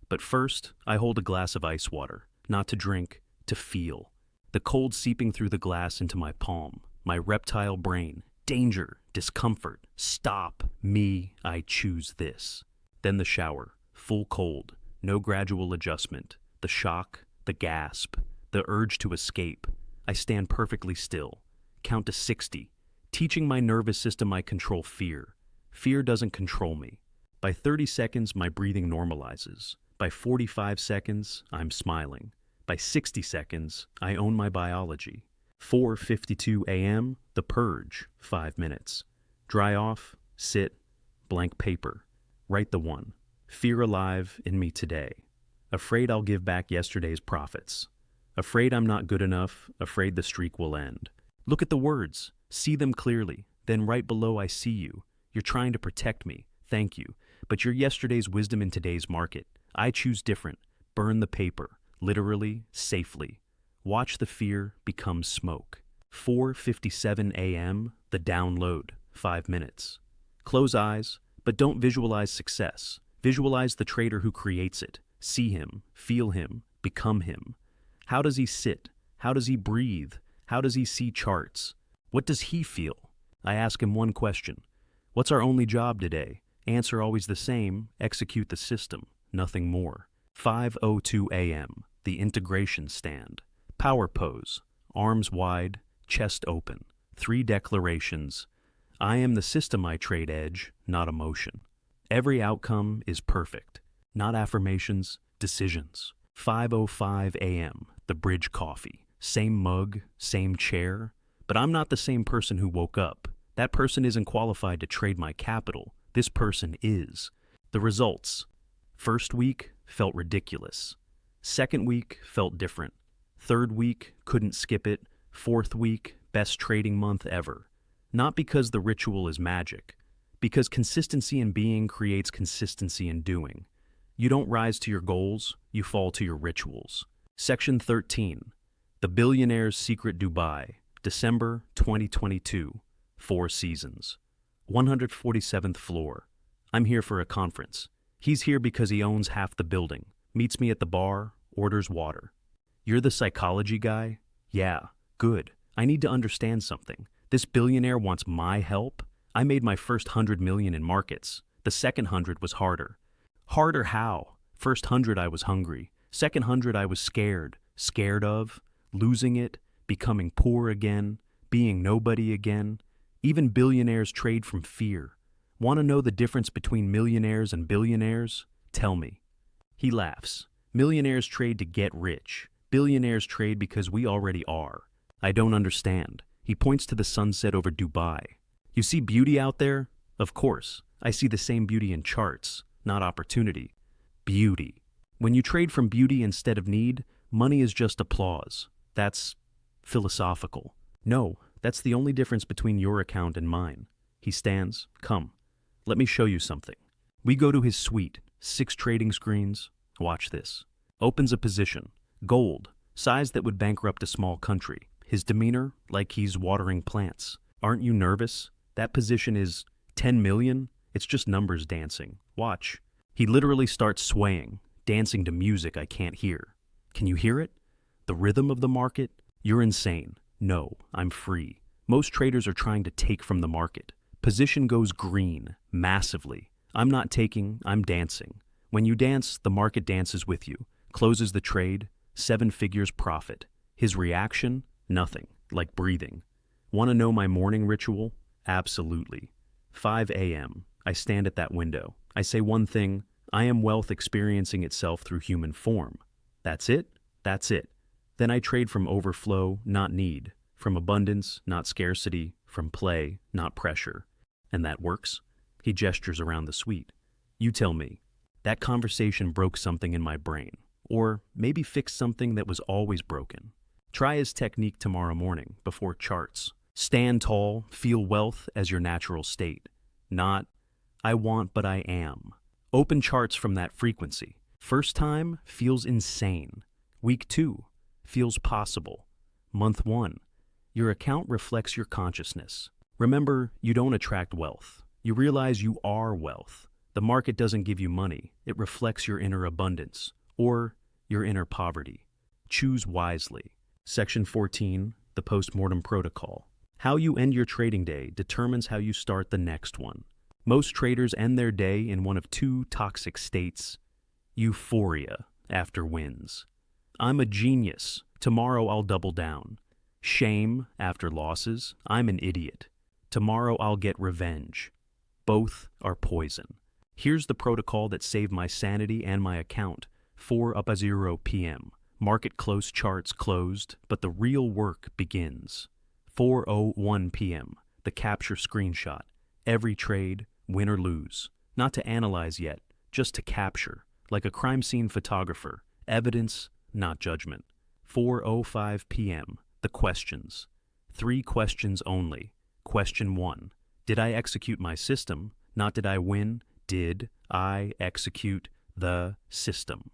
But first, I hold a glass of ice water, not to drink, to feel. The cold seeping through the glass into my palm, my reptile brain. Danger, discomfort, stop, me, I choose this. Then the shower, full cold, no gradual adjustment. The shock, the gasp, the urge to escape. I stand perfectly still, count to 60, Teaching my nervous system I control fear. Fear doesn't control me. By 30 seconds, my breathing normalizes. By 45 seconds, I'm smiling. By 60 seconds, I own my biology. 4:52 a.m., the purge, 5 minutes. Dry off, sit, blank paper. Write the one. Fear alive in me today. Afraid I'll give back yesterday's profits. Afraid I'm not good enough, afraid the streak will end. Look at the words, see them clearly, then right below I see you. You're trying to protect me, thank you, but you're yesterday's wisdom in today's market. I choose different. Burn the paper, literally, safely. Watch the fear become smoke. 4:57 a.m., the download, 5 minutes. Close eyes, but don't visualize success. Visualize the trader who creates it. See him, feel him, become him. How does he sit? How does he breathe? How does he see charts? What does he feel? I ask him one question. What's our only job today? Answer always the same, execute the system, nothing more. 5:02 a.m., the integration stand. Power pose, arms wide, chest open. 3 declarations. I am the system I trade edge, not emotion. Every outcome is perfect, not affirmations, decisions. 5:05 a.m., the bridge coffee. Same mug, same chair, but I'm not the same person who woke up. That person isn't qualified to trade my capital. This person is. The results. First week felt ridiculous. Second week felt different. Third week, couldn't skip it. Fourth week, best trading month ever. Not because the ritual is magic, because consistency in being creates consistency in doing. You don't rise to your goals, you fall to your rituals. Section 13. The Billionaire's Secret Dubai, December 2022, 4 seasons. 147th floor. I'm here for a conference. He's here because he owns half the building, meets me at the bar, orders water. You're the psychology guy? Yeah, good. I need to understand something. This billionaire wants my help? I made my first 100 million in markets. The second 100 was harder. Harder how? First 100 I was hungry. Second 100 I was scared. Scared of? Losing it? Becoming poor again? Being nobody again? Even billionaires trade from fear. Want to know the difference between millionaires and billionaires? Tell me. He laughs. Millionaires trade to get rich. Billionaires trade because we already are. I don't understand. He points to the sunset over Dubai. You see beauty out there? Of course. I see the same beauty in charts, not opportunity. Beauty. When you trade from beauty instead of need, money is just applause. That's philosophical. No, that's the only difference between your account and mine. He stands. Come. Let me show you something. We go to his suite. 6 trading screens. Watch this. Opens a position. Gold. Size that would bankrupt a small country. His demeanor, like he's watering plants. Aren't you nervous? That position is 10 million? It's just numbers dancing. Watch. He literally starts swaying, dancing to music I can't hear. Can you hear it? The rhythm of the market? You're insane. No, I'm free. Most traders are trying to take from the market. Position goes green, massively. I'm not taking, I'm dancing. When you dance, the market dances with you. Closes the trade, 7 figures profit. His reaction? Nothing, like breathing. Want to know my morning ritual? Absolutely. 5 a.m. I stand at that window. I say one thing, I am wealth experiencing itself through human form. That's it? That's it. Then I trade from overflow, not need. From abundance, not scarcity. From play, not pressure. And that works? He gestures around the suite. You tell me. That conversation broke something in my brain. Or maybe fixed something that was always broken. Try his technique tomorrow morning, before charts. Stand tall, feel wealth as your natural state. Not, I want but I am. Open charts from that frequency. First time feels insane. Week 2 feels possible. Month 1, your account reflects your consciousness. Remember, you don't attract wealth. You realize you are wealth. The market doesn't give you money. It reflects your inner abundance, or your inner poverty. Choose wisely. Section 14, the Post-Mortem Protocol. How you end your trading day determines how you start the next one. Most traders end their day in one of 2 toxic states. Euphoria after wins. I'm a genius. Tomorrow I'll double down. Shame after losses. I'm an idiot. Tomorrow I'll get revenge. Both are poison. Here's the protocol that saved my sanity and my account. 4:00 p.m. Market close charts closed, but the real work begins. 4:01 p.m. The capture screenshot. Every trade, win or lose. Not to analyze yet, just to capture. Like a crime scene photographer. Evidence, not judgment. 4:05 p.m. The questions. 3 questions only. Question 1. Did I execute my system? Not did I win? Did I execute the system?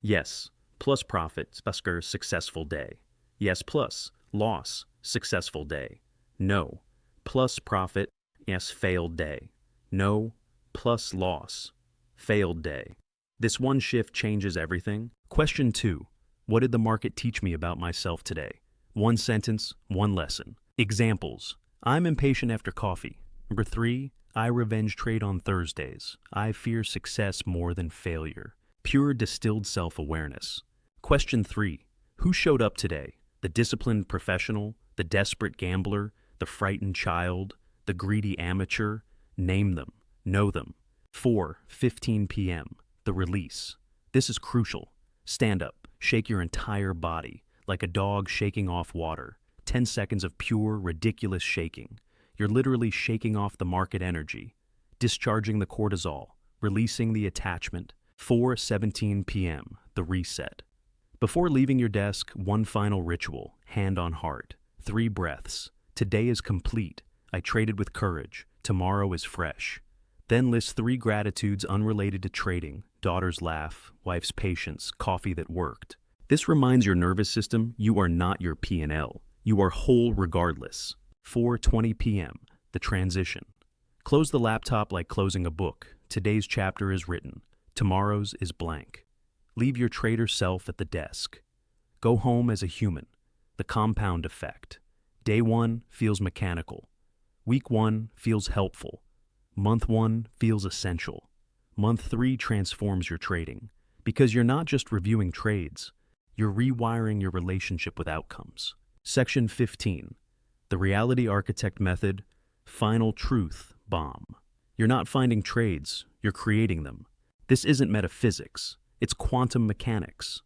Yes, plus profit, Busker, successful day. Yes, plus loss, successful day. No, plus profit, yes, failed day. No, plus loss, failed day. This one shift changes everything. Question 2. What did the market teach me about myself today? 1 sentence, 1 lesson. Examples. I'm impatient after coffee. Number 3, I revenge trade on Thursdays. I fear success more than failure. Pure distilled self-awareness. Question 3. Who showed up today? The disciplined professional, the desperate gambler, the frightened child, the greedy amateur? Name them. Know them. 4:15 p.m. The release. This is crucial. Stand up. Shake your entire body, like a dog shaking off water. 10 seconds of pure, ridiculous shaking. You're literally shaking off the market energy, discharging the cortisol, releasing the attachment. 4:17 p.m. The reset. Before leaving your desk, one final ritual, hand on heart. 3 breaths. Today is complete. I traded with courage. Tomorrow is fresh. Then list 3 gratitudes unrelated to trading. Daughter's laugh, wife's patience, coffee that worked. This reminds your nervous system you are not your P&L. You are whole regardless. 4:20 p.m. The transition. Close the laptop like closing a book. Today's chapter is written. Tomorrow's is blank. Leave your trader self at the desk. Go home as a human. The compound effect. Day 1 feels mechanical. Week 1 feels helpful. Month 1 feels essential. Month 3 transforms your trading. Because you're not just reviewing trades, you're rewiring your relationship with outcomes. Section 15. The Reality Architect Method, Final Truth Bomb. You're not finding trades, you're creating them. This isn't metaphysics, it's quantum mechanics.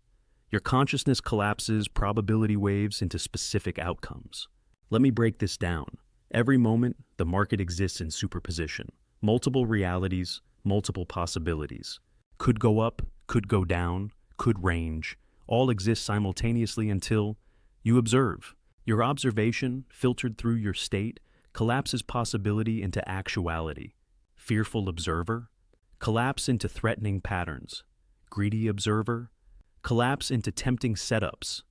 Your consciousness collapses probability waves into specific outcomes. Let me break this down. Every moment, the market exists in superposition. Multiple realities, multiple possibilities. Could go up, could go down, could range. All exist simultaneously until you observe. Your observation, filtered through your state, collapses possibility into actuality. Fearful observer, collapse into threatening patterns. Greedy observer, collapse into tempting setups.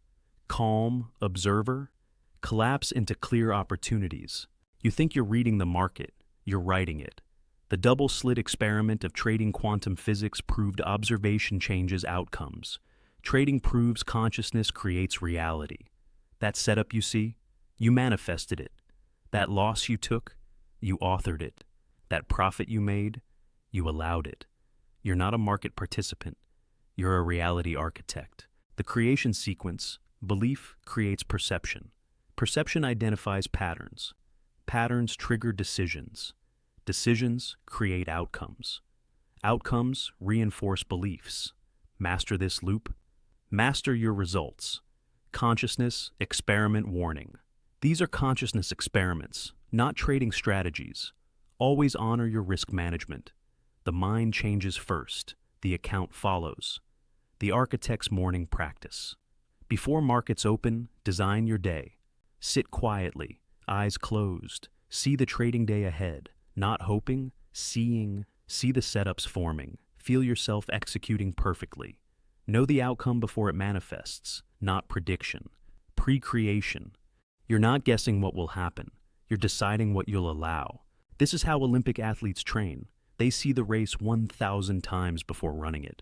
Calm observer, collapse into clear opportunities. You think you're reading the market, you're writing it. The double-slit experiment of trading quantum physics proved observation changes outcomes. Trading proves consciousness creates reality. That setup you see, you manifested it. That loss you took, you authored it. That profit you made, you allowed it. You're not a market participant. You're a reality architect. The creation sequence, belief creates perception. Perception identifies patterns. Patterns trigger decisions. Decisions create outcomes. Outcomes reinforce beliefs. Master this loop. Master your results. Consciousness experiment warning. These are consciousness experiments, not trading strategies. Always honor your risk management. The mind changes first. The account follows. The architect's morning practice. Before markets open, design your day. Sit quietly, eyes closed. See the trading day ahead. Not hoping, seeing. See the setups forming. Feel yourself executing perfectly. Know the outcome before it manifests, not prediction. Pre-creation. You're not guessing what will happen. You're deciding what you'll allow. This is how Olympic athletes train. They see the race 1,000 times before running it.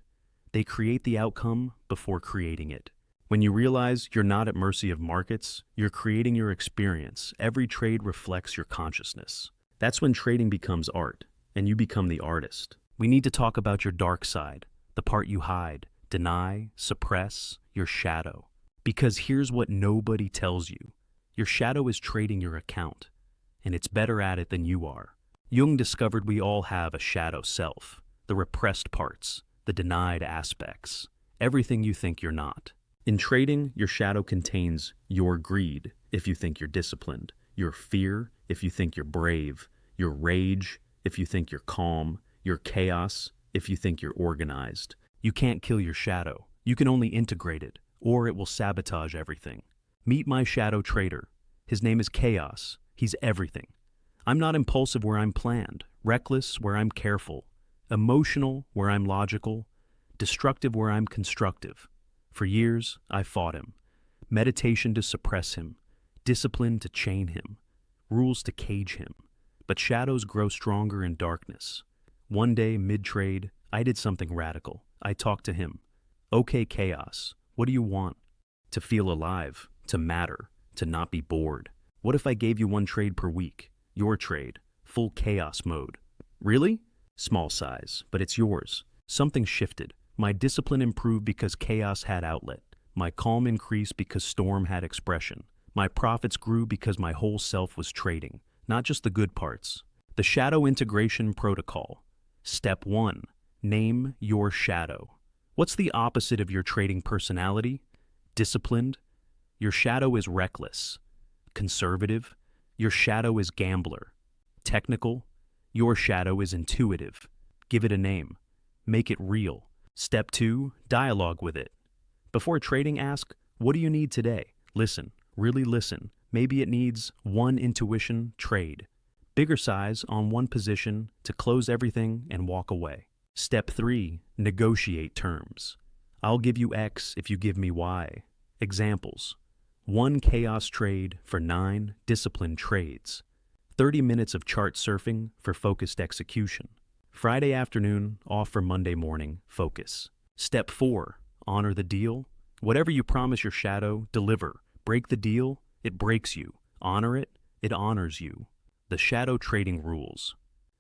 They create the outcome before creating it. When you realize you're not at mercy of markets, you're creating your experience. Every trade reflects your consciousness. That's when trading becomes art, and you become the artist. We need to talk about your dark side, the part you hide, deny, suppress, your shadow. Because here's what nobody tells you. Your shadow is trading your account. and it's better at it than you are. Jung discovered we all have a shadow self, the repressed parts, the denied aspects, everything you think you're not. In trading, your shadow contains your greed, if you think you're disciplined, your fear, if you think you're brave, your rage, if you think you're calm, your chaos, if you think you're organized. You can't kill your shadow. You can only integrate it, or it will sabotage everything. Meet my shadow trader. His name is Chaos. He's everything. I'm not impulsive where I'm planned, reckless where I'm careful, emotional where I'm logical, destructive where I'm constructive. For years, I fought him. Meditation to suppress him, discipline to chain him, rules to cage him. But shadows grow stronger in darkness. One day, mid-trade, I did something radical. I talked to him. Okay, Chaos, what do you want? To feel alive, to matter, to not be bored. What if I gave you one trade per week? Your trade, full chaos mode. Really? Small size, but it's yours. Something shifted. My discipline improved because chaos had outlet. My calm increased because storm had expression. My profits grew because my whole self was trading, not just the good parts. The Shadow Integration Protocol. Step 1. Name your shadow. What's the opposite of your trading personality? Disciplined. Your shadow is reckless. Conservative. Your shadow is gambler. Technical. Your shadow is intuitive. Give it a name. Make it real. Step 2. Dialogue with it. Before trading, ask, what do you need today? Listen. Really listen. Maybe it needs one intuition trade. Bigger size on one position to close everything and walk away. Step 3. Negotiate terms. I'll give you X if you give me Y. Examples. 1 chaos trade for 9 disciplined trades. 30 minutes of chart surfing for focused execution. Friday afternoon off for Monday morning focus. Step 4. Honor the deal. Whatever you promise your shadow, deliver. Break the deal, it breaks you. Honor it, it honors you. The shadow trading rules.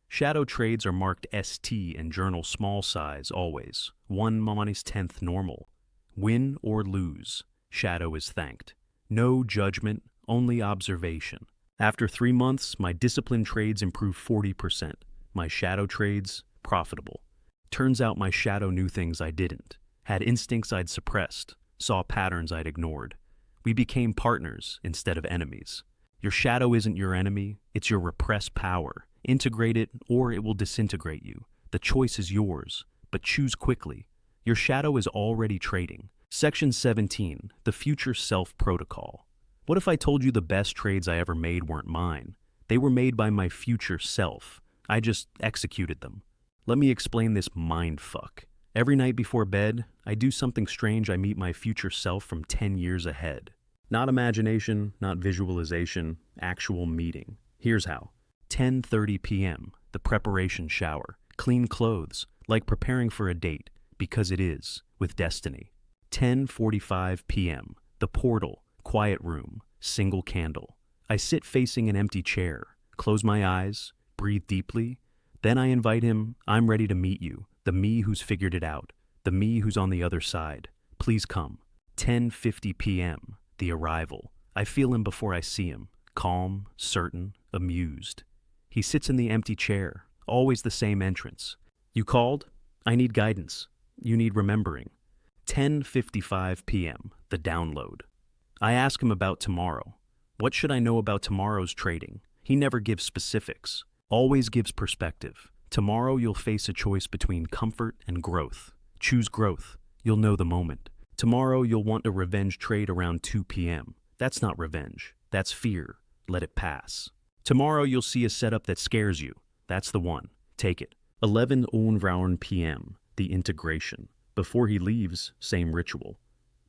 Shadow trades are marked ST and journal small size always. 1/10th normal. Win or lose. Shadow is thanked. No judgment, only observation. After 3 months, my disciplined trades improved 40%. My shadow trades, profitable. Turns out my shadow knew things I didn't. Had instincts I'd suppressed. Saw patterns I'd ignored. We became partners instead of enemies. Your shadow isn't your enemy, it's your repressed power. Integrate it or it will disintegrate you. The choice is yours, but choose quickly. Your shadow is already trading. Section 17, the Future Self Protocol. What if I told you the best trades I ever made weren't mine? They were made by my future self. I just executed them. Let me explain this mindfuck. Every night before bed, I do something strange. I meet my future self from 10 years ahead. Not imagination, not visualization, actual meeting. Here's how. 10:30 p.m., the preparation shower. Clean clothes, like preparing for a date, because it is, with destiny. 10:45 p.m., the portal, quiet room, single candle. I sit facing an empty chair, close my eyes, breathe deeply. Then I invite him, I'm ready to meet you, the me who's figured it out, the me who's on the other side. Please come. 10:50 p.m., the arrival. I feel him before I see him, calm, certain, amused. He sits in the empty chair, always the same entrance. You called? I need guidance. You need remembering. 10:55 p.m., the download. I ask him about tomorrow. What should I know about tomorrow's trading? He never gives specifics, always gives perspective. Tomorrow you'll face a choice between comfort and growth. Choose growth. You'll know the moment. Tomorrow you'll want a revenge trade around 2 p.m. That's not revenge. That's fear. Let it pass. Tomorrow you'll see a setup that scares you. That's the one. Take it. 11:00 p.m., the integration. Before he leaves, same ritual.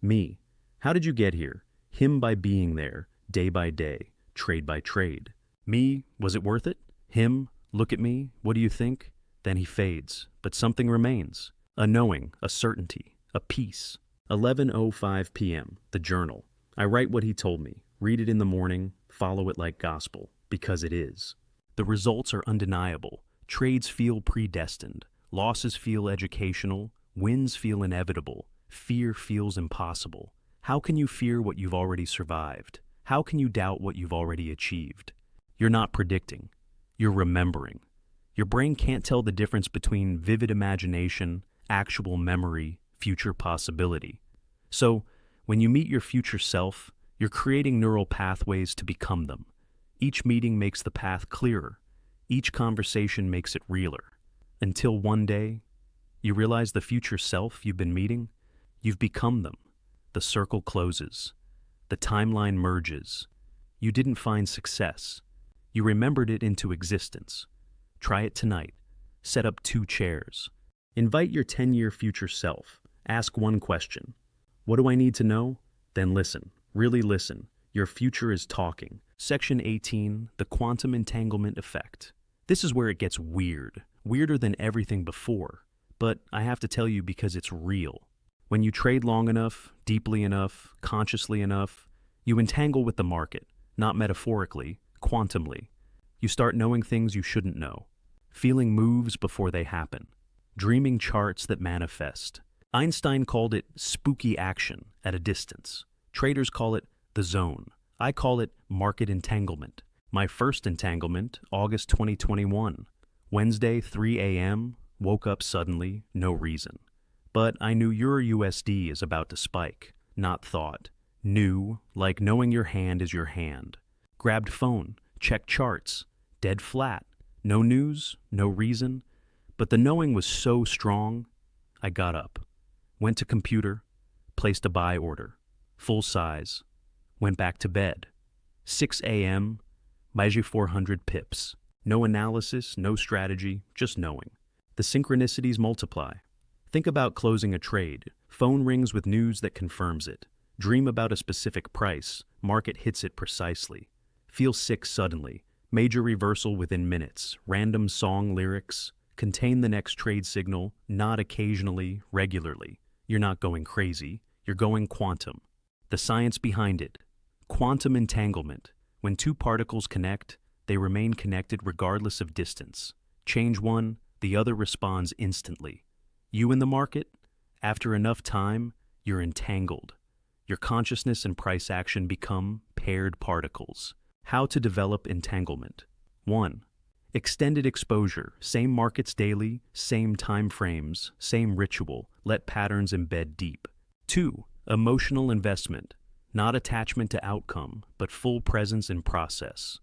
Me. How did you get here? Him by being there, day by day, trade by trade. Me, was it worth it? Him, look at me, what do you think? Then he fades, but something remains. A knowing, a certainty, a peace. 11:05 p.m., the journal. I write what he told me, read it in the morning, follow it like gospel, because it is. The results are undeniable. Trades feel predestined. Losses feel educational. Wins feel inevitable. Fear feels impossible. How can you fear what you've already survived? How can you doubt what you've already achieved? You're not predicting. You're remembering. Your brain can't tell the difference between vivid imagination, actual memory, future possibility. So, when you meet your future self, you're creating neural pathways to become them. Each meeting makes the path clearer. Each conversation makes it realer. Until one day, you realize the future self you've been meeting, you've become them. The circle closes. The timeline merges. You didn't find success. You remembered it into existence. Try it tonight. Set up 2 chairs. Invite your 10-year future self. Ask one question. What do I need to know? Then listen. Really listen. Your future is talking. Section 18, the quantum entanglement effect. This is where it gets weird. Weirder than everything before. But I have to tell you because it's real. When you trade long enough, deeply enough, consciously enough, you entangle with the market, not metaphorically, quantumly. You start knowing things you shouldn't know, feeling moves before they happen, dreaming charts that manifest. Einstein called it spooky action at a distance. Traders call it the zone. I call it market entanglement. My first entanglement, August 2021. Wednesday, 3 a.m., woke up suddenly, no reason. But I knew Euro USD is about to spike, not thought. Knew, like knowing your hand is your hand. Grabbed phone, checked charts, dead flat. No news, no reason. But the knowing was so strong, I got up. Went to computer, placed a buy order, full size. Went back to bed. 6 a.m., Maiji 400 pips. No analysis, no strategy, just knowing. The synchronicities multiply. Think about closing a trade. Phone rings with news that confirms it. Dream about a specific price. Market hits it precisely. Feel sick suddenly. Major reversal within minutes. Random song lyrics. Contain the next trade signal, not occasionally, regularly. You're not going crazy. You're going quantum. The science behind it. Quantum entanglement. When 2 particles connect, they remain connected regardless of distance. Change one, the other responds instantly. You in the market? After enough time, you're entangled. Your consciousness and price action become paired particles. How to develop entanglement. 1. Extended exposure. Same markets daily, same time frames, same ritual. Let patterns embed deep. 2. Emotional investment. Not attachment to outcome, but full presence in process.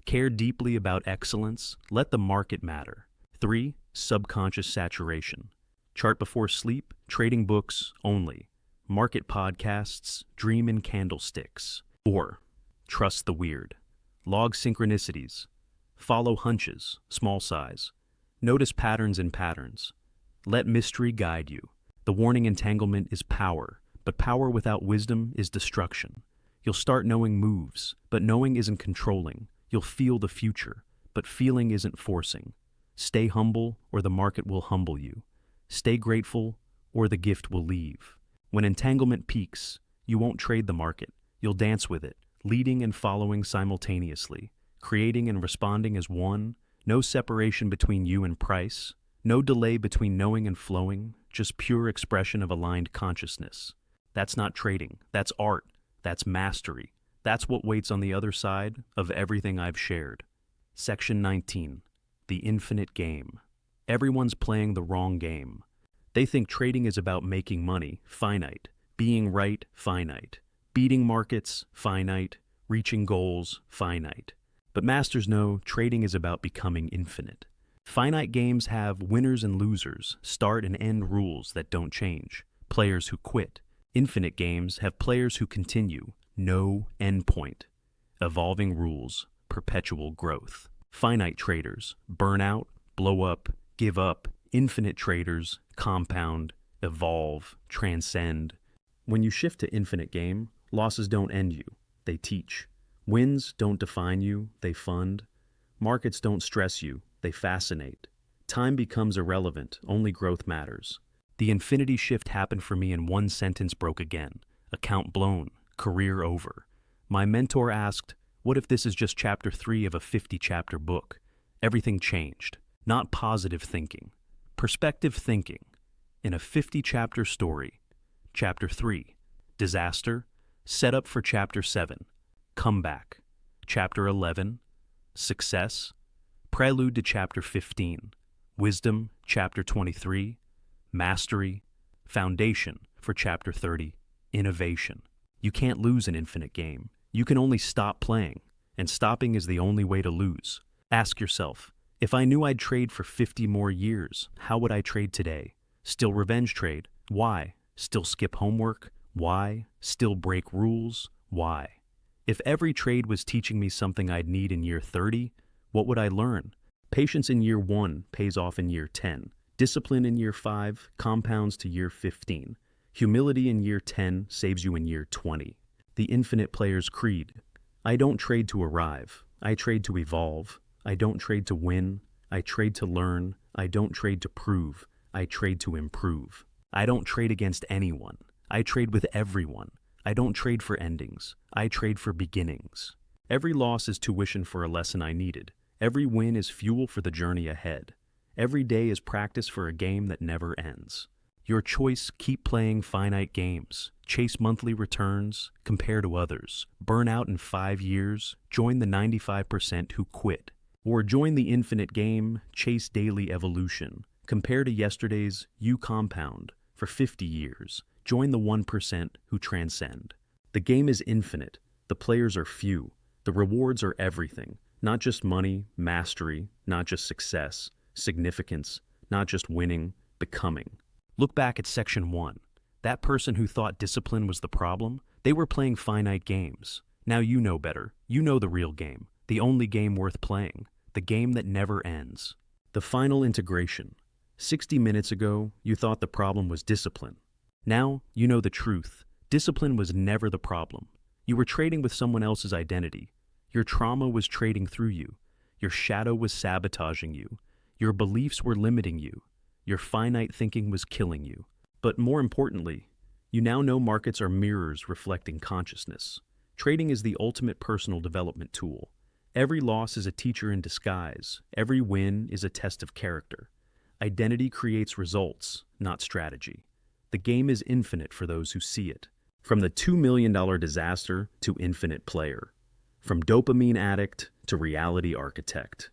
Care deeply about excellence. Let the market matter. 3. Subconscious saturation. Chart before sleep, trading books only. Market podcasts, dream in candlesticks. 4. Trust the weird. Log synchronicities. Follow hunches, small size. Notice patterns in patterns. Let mystery guide you. The warning entanglement is power, but power without wisdom is destruction. You'll start knowing moves, but knowing isn't controlling. You'll feel the future, but feeling isn't forcing. Stay humble, or the market will humble you. Stay grateful, or the gift will leave. When entanglement peaks, you won't trade the market. You'll dance with it, leading and following simultaneously, creating and responding as one. No separation between you and price. No delay between knowing and flowing, just pure expression of aligned consciousness. That's not trading. That's art. That's mastery. That's what waits on the other side of everything I've shared. Section 19. The infinite game. Everyone's playing the wrong game. They think trading is about making money, finite. Being right, finite. Beating markets, finite. Reaching goals, finite. But masters know trading is about becoming infinite. Finite games have winners and losers, start and end rules that don't change, players who quit. Infinite games have players who continue, no endpoint. Evolving rules, perpetual growth. Finite traders, burn out, blow up, give up. Infinite traders, compound, evolve, transcend. When you shift to infinite game, losses don't end you, they teach. Wins don't define you, they fund. Markets don't stress you, they fascinate. Time becomes irrelevant, only growth matters. The infinity shift happened for me and one sentence broke again. Account blown, career over. My mentor asked, what if this is just chapter 3 of a 50-chapter book? Everything changed. Not positive thinking. Perspective thinking. In a 50-chapter story. Chapter 3. Disaster. Setup for chapter 7. Comeback. Chapter 11. Success, Prelude to Chapter 15. Wisdom, Chapter 23. Mastery, Foundation for Chapter 30. Innovation. You can't lose an infinite game. You can only stop playing, and stopping is the only way to lose. Ask yourself, if I knew I'd trade for 50 more years, how would I trade today? Still revenge trade. Why? Still skip homework. Why? Still break rules. Why? If every trade was teaching me something I'd need in year 30, what would I learn? Patience in year 1 pays off in year 10. Discipline in year 5 compounds to year 15. Humility in year 10 saves you in year 20. The infinite player's creed. I don't trade to arrive. I trade to evolve. I don't trade to win. I trade to learn. I don't trade to prove. I trade to improve. I don't trade against anyone. I trade with everyone. I don't trade for endings. I trade for beginnings. Every loss is tuition for a lesson I needed. Every win is fuel for the journey ahead. Every day is practice for a game that never ends. Your choice, keep playing finite games. Chase monthly returns, compare to others. Burn out in 5 years, join the 95% who quit. Or join the infinite game, chase daily evolution. Compare to yesterday's, you compound. For 50 years, join the 1% who transcend. The game is infinite. The players are few. The rewards are everything. Not just money, mastery, not just success, significance, not just winning, becoming. Look back at Section 1. That person who thought discipline was the problem, they were playing finite games. Now you know better. You know the real game. The only game worth playing. The game that never ends. The final integration. 60 minutes ago, you thought the problem was discipline. Now, you know the truth. Discipline was never the problem. You were trading with someone else's identity. Your trauma was trading through you. Your shadow was sabotaging you. Your beliefs were limiting you. Your finite thinking was killing you. But more importantly, you now know markets are mirrors reflecting consciousness. Trading is the ultimate personal development tool. Every loss is a teacher in disguise. Every win is a test of character. Identity creates results, not strategy. The game is infinite for those who see it. From the $2 million disaster to infinite player. From dopamine addict to reality architect.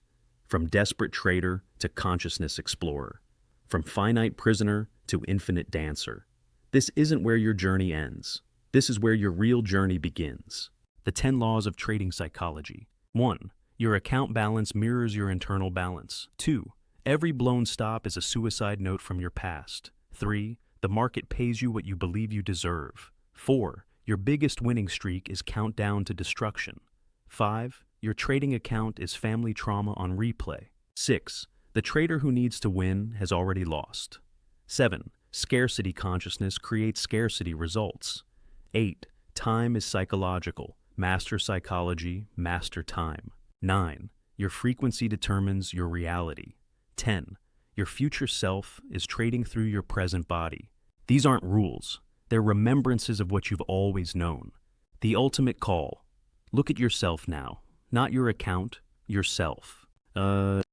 From desperate trader to consciousness explorer. From finite prisoner to infinite dancer. This isn't where your journey ends. This is where your real journey begins. The 10 laws of trading psychology. 1. Your account balance mirrors your internal balance. 2. Every blown stop is a suicide note from your past. 3. The market pays you what you believe you deserve. 4. Your biggest winning streak is countdown to destruction. 5. Your trading account is family trauma on replay. 6. The trader who needs to win has already lost. 7. Scarcity consciousness creates scarcity results. 8. Time is psychological. Master psychology, master time. 9. Your frequency determines your reality. 10. Your future self is trading through your present body. These aren't rules. They're remembrances of what you've always known. The ultimate call. Look at yourself now. Not your account, yourself.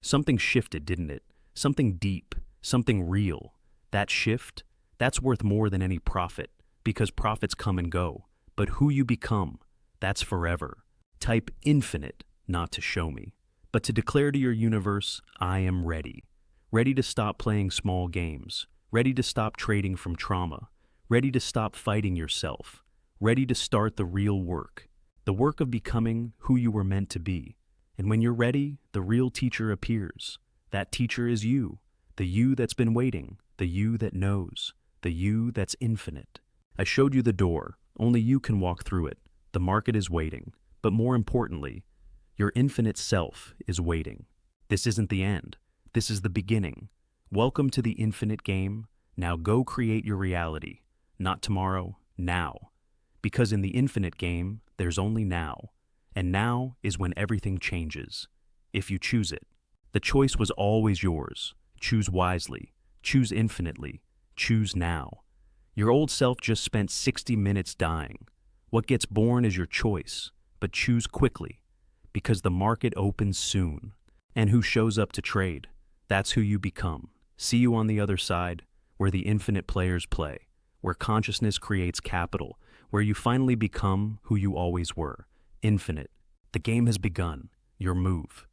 Something shifted, didn't it? Something deep, something real. That shift, that's worth more than any profit, because profits come and go. But who you become, that's forever. Type infinite, not to show me, but to declare to your universe, I am ready. Ready to stop playing small games. Ready to stop trading from trauma. Ready to stop fighting yourself. Ready to start the real work. The work of becoming who you were meant to be. And when you're ready, the real teacher appears. That teacher is you. The you that's been waiting. The you that knows. The you that's infinite. I showed you the door. Only you can walk through it. The market is waiting. But more importantly, your infinite self is waiting. This isn't the end. This is the beginning. Welcome to the infinite game. Now go create your reality. Not tomorrow, now. Because in the infinite game, there's only now. And now is when everything changes. If you choose it. The choice was always yours. Choose wisely. Choose infinitely. Choose now. Your old self just spent 60 minutes dying. What gets born is your choice, but choose quickly, because the market opens soon. And who shows up to trade? That's who you become. See you on the other side, where the infinite players play, where consciousness creates capital, where you finally become who you always were, infinite. The game has begun. your move.